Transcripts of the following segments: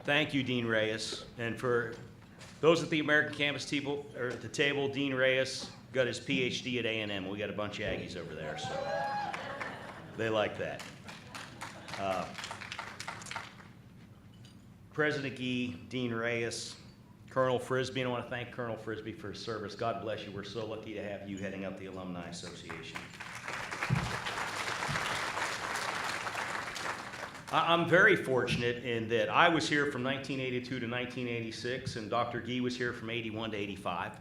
Thank you, Dean Reyes. And for those at the American Campus table, or at the table, Dean Reyes got his PhD at A&M. We got a bunch of Aggies over there, so they like that. President Gee, Dean Reyes, Colonel Frisbee, and I want to thank Colonel Frisbee for his service. God bless you. We're so lucky to have you heading up the Alumni Association. I'm very fortunate in that I was here from 1982 to 1986, and Dr. Gee was here from 81 to 85.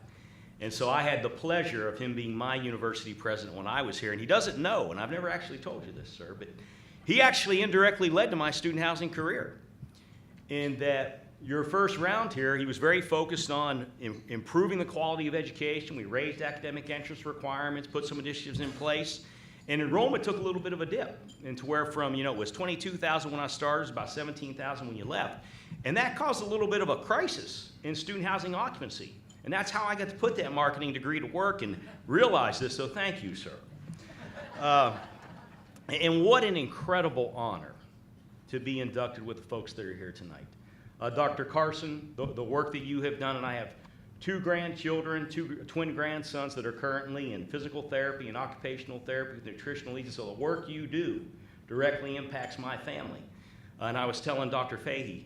And so I had the pleasure of him being my university president when I was here. And he doesn't know, and I've never actually told you this, sir, but he actually indirectly led to my student housing career. In that your first round here, he was very focused on improving the quality of education. We raised academic entrance requirements, put some initiatives in place. And enrollment took a little bit of a dip into where from, it was 22,000 when I started, it was about 17,000 when you left. And that caused a little bit of a crisis in student housing occupancy. And that's how I got to put that marketing degree to work and realize this, so thank you, sir. And what an incredible honor to be inducted with the folks that are here tonight. Dr. Carson, the work that you have done, and I have two grandchildren, two twin grandsons that are currently in physical therapy and occupational therapy with nutritional needs, so the work you do directly impacts my family. And I was telling Dr. Fahey,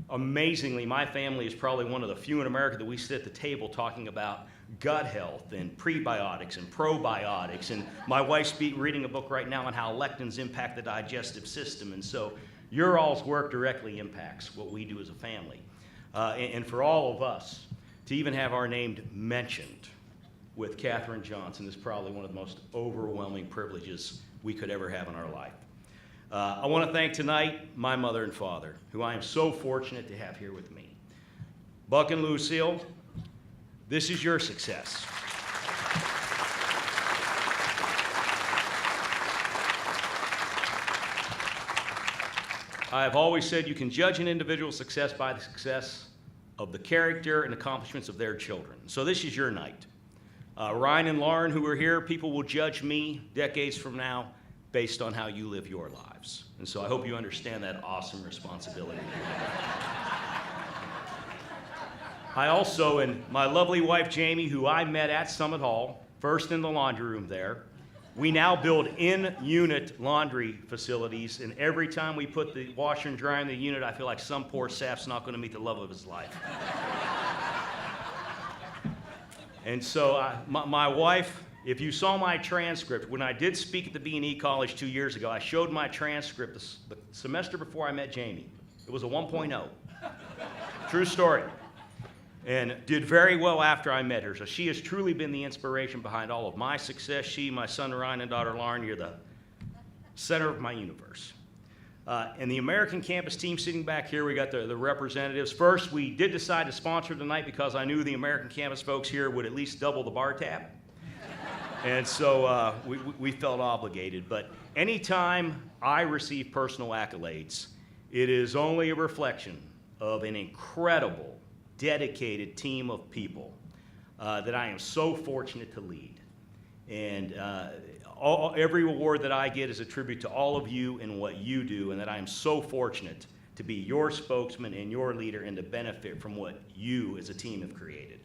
amazingly, my family is probably one of the few in America that we sit at the table talking about gut health and prebiotics and probiotics. And my wife's reading a book right now on how lectins impact the digestive system. And so your all's work directly impacts what we do as a family. And for all of us to even have our name mentioned with Katherine Johnson is probably one of the most overwhelming privileges we could ever have in our life. I want to thank tonight my mother and father, who I am so fortunate to have here with me. Buck and Lucille, this is your success. I have always said you can judge an individual's success by the success of the character and accomplishments of their children. So this is your night. Ryan and Lauren, who are here, people will judge me decades from now based on how you live your lives. And so I hope you understand that awesome responsibility. I also, and my lovely wife Jamie, who I met at Summit Hall, first in the laundry room there, we now build in-unit laundry facilities, and every time we put the washer and dryer in the unit, I feel like some poor sap's not going to meet the love of his life. And so my wife, if you saw my transcript, when I did speak at the B&E College 2 years ago, I showed my transcript the semester before I met Jamie. It was a 1.0. True story. And did very well after I met her. So she has truly been the inspiration behind all of my success. She, my son Ryan, and daughter Lauren, you're the center of my universe. And the American Campus team sitting back here, we got the representatives. First, we did decide to sponsor tonight because I knew the American Campus folks here would at least double the bar tab. And so we felt obligated. But anytime I receive personal accolades, it is only a reflection of an incredible, dedicated team of people that I am so fortunate to lead. And every award that I get is a tribute to all of you and what you do, and that I am so fortunate to be your spokesman and your leader and to benefit from what you as a team have created.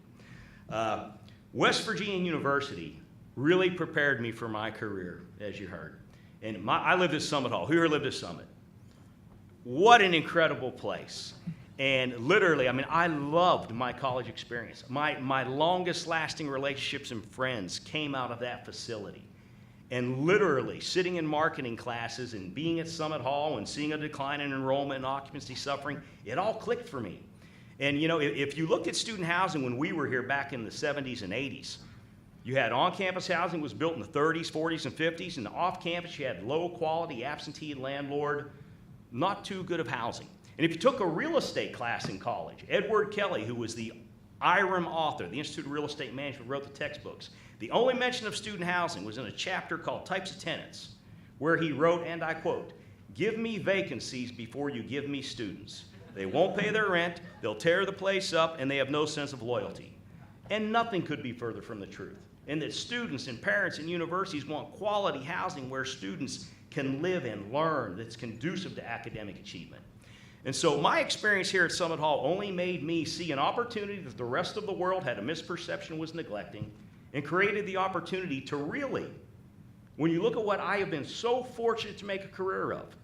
West Virginia University really prepared me for my career, as you heard. And I lived at Summit Hall. Who here lived at Summit? What an incredible place. And literally, I loved my college experience. My longest lasting relationships and friends came out of that facility. And literally, sitting in marketing classes and being at Summit Hall and seeing a decline in enrollment and occupancy suffering, it all clicked for me. And if you looked at student housing when we were here back in the 70s and 80s, you had on-campus housing was built in the 30s, 40s, and 50s, and off-campus you had low-quality, absentee landlord, not too good of housing. And if you took a real estate class in college, Edward Kelly, who was the IREM author, the Institute of Real Estate Management, wrote the textbooks. The only mention of student housing was in a chapter called Types of Tenants, where he wrote, and I quote, "Give me vacancies before you give me students. They won't pay their rent, they'll tear the place up, and they have no sense of loyalty." And nothing could be further from the truth. And that students and parents and universities want quality housing where students can live and learn that's conducive to academic achievement. And so my experience here at Summit Hall only made me see an opportunity that the rest of the world had a misperception was neglecting, and created the opportunity to really, when you look at what I have been so fortunate to make a career of,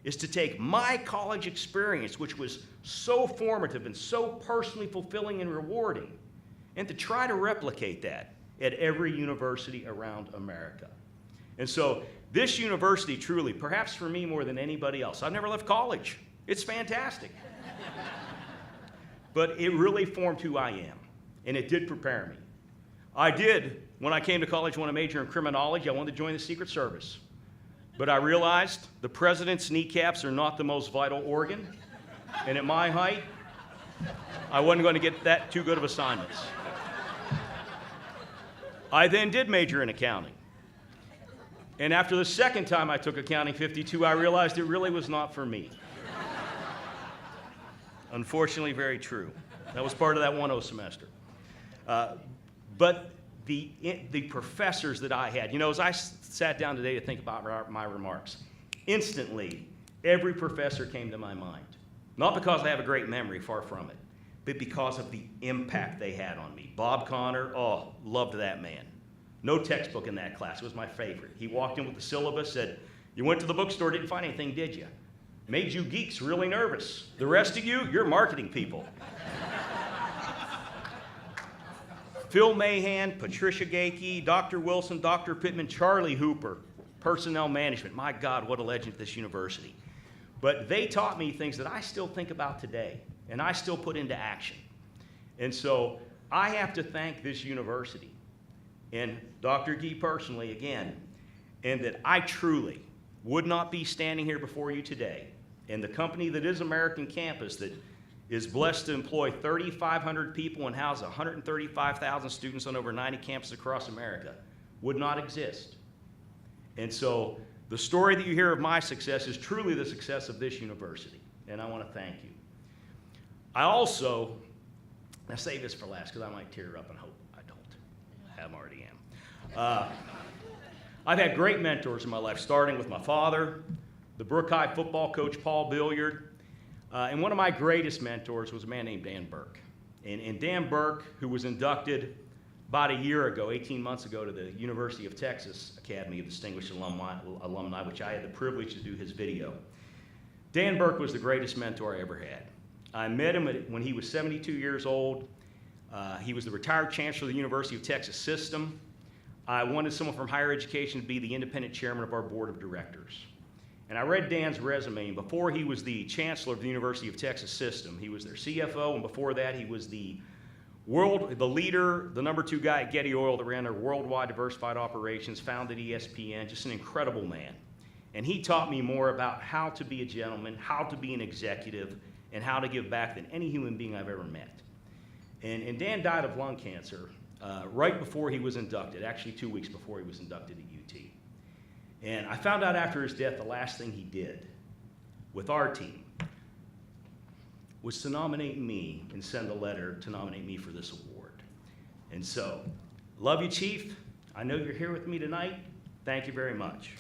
is to take my college experience, which was so formative and so personally fulfilling and rewarding, and to try to replicate that at every university around America. And so this university truly, perhaps for me more than anybody else, I've never left college. It's fantastic. But it really formed who I am, and it did prepare me. I did, when I came to college, want to major in criminology. I wanted to join the Secret Service. But I realized the president's kneecaps are not the most vital organ, and at my height, I wasn't going to get that too good of assignments. I then did major in accounting. And after the second time I took Accounting 52, I realized it really was not for me. Unfortunately, very true. That was part of that 1-0 semester. But the professors that I had, as I sat down today to think about my remarks, instantly, every professor came to my mind. Not because I have a great memory, far from it, but because of the impact they had on me. Bob Connor, loved that man. No textbook in that class, it was my favorite. He walked in with the syllabus, said, "You went to the bookstore, didn't find anything, did you? Made you geeks really nervous. The rest of you, you're marketing people." Phil Mahan, Patricia Gakey, Dr. Wilson, Dr. Pittman, Charlie Hooper, personnel management. My God, what a legend at this university. But they taught me things that I still think about today, and I still put into action. And so I have to thank this university, and Dr. Gee personally, again, and that I truly would not be standing here before you today, and the company that is American Campus that is blessed to employ 3,500 people and house 135,000 students on over 90 campuses across America, would not exist. And so the story that you hear of my success is truly the success of this university, and I want to thank you. I also, I'll save this for last because I might tear up and hope I don't. I already am. I've had great mentors in my life, starting with my father, the Brook High football coach, Paul Billiard, and one of my greatest mentors was a man named Dan Burke. And Dan Burke, who was inducted about a year ago, 18 months ago, to the University of Texas Academy of Distinguished Alumni, which I had the privilege to do his video. Dan Burke was the greatest mentor I ever had. I met him when he was 72 years old. He was the retired chancellor of the University of Texas system. I wanted someone from higher education to be the independent chairman of our board of directors. And I read Dan's resume, and before he was the chancellor of the University of Texas system, he was their CFO, and before that he was the leader, the #2 guy at Getty Oil that ran their worldwide diversified operations, founded ESPN, just an incredible man. And he taught me more about how to be a gentleman, how to be an executive, and how to give back than any human being I've ever met. And Dan died of lung cancer right before he was inducted, actually 2 weeks before he was inducted at UT. And I found out after his death the last thing he did with our team was to nominate me and send a letter to nominate me for this award. And so, love you, Chief. I know you're here with me tonight. Thank you very much.